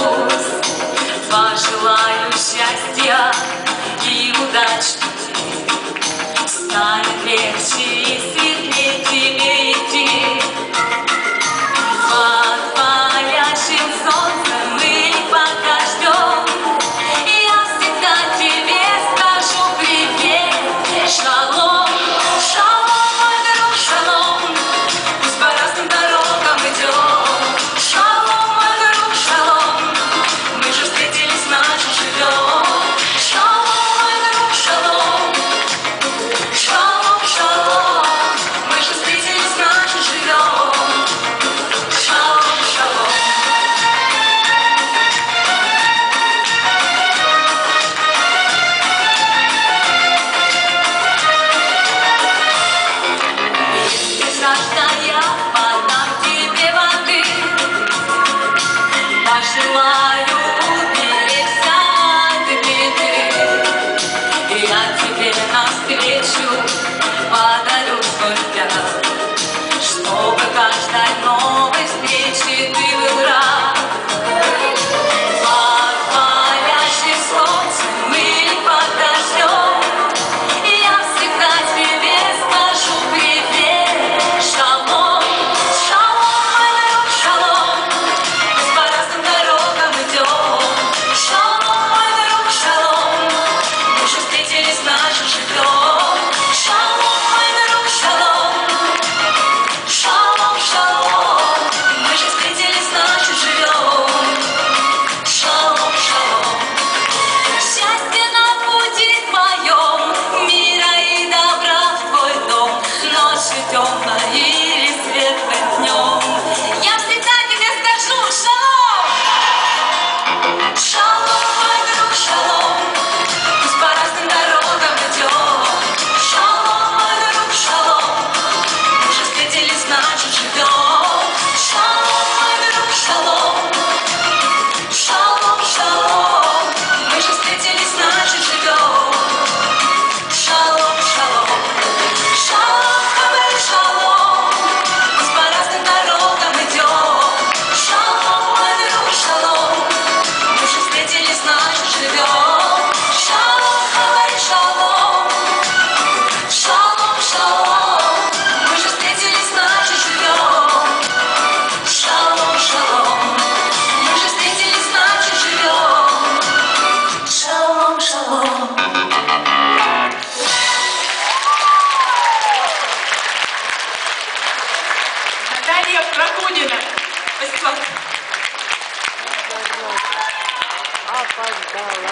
улыбнусь, пожелаю счастья и удачи. Станет легче и светлее тебе идти. Под палящим солнцем или под дождем я всегда тебе скажу привет. Шалом, шалом, мой друг, шалом. Пусть по разным дорогам идем. Шалом, мой друг, шалом. Мы же встретились, значит живем. Шалом, мой друг, шалом. Шалом, шалом. Мы же встретились, значит живем. Шалом, шалом. Если жажда, я подам тебе воды. Пожелаю уберечься от беды. И я тебе навстречу подарю свой взгляд, чтобы каждой новой встрече ты был рад. Под палящим солнцем или под дождем я всегда тебе скажу привет. Шалом, шалом, мой друг, шалом. Пусть по разным дорогам идем. Шалом, мой друг, шалом. Мы же встретились, значит живем. Шалом, мой друг, шалом. Шалом, шалом. Мы же встретились, значит живем. Шалом, шалом. Счастье на пути твоем, мира и добра в твой дом, ночью темной или светлым днем. Я всегда тебе скажу шалом. Шалом, мой друг, шалом. Пусть по разным дорогам идем. Шалом, мой друг, шалом. Мы же встретились, значит живем. Шалом, мой друг, шалом. Шалом, шалом. Мы же встретились, значит живем. Шалом, шалом. Шалом, хавай, шалом. Пусть по разным дорогам идем. Шалом, мой друг, шалом. Мы же встретились, значит живем. Шалом, хавай, шалом. Шалом, шалом. Мы же встретились, значит живем. Шалом, шалом. Мы же встретились, значит живем. Шалом, шалом. Наталья Прокудина. Спасибо. Опоздала.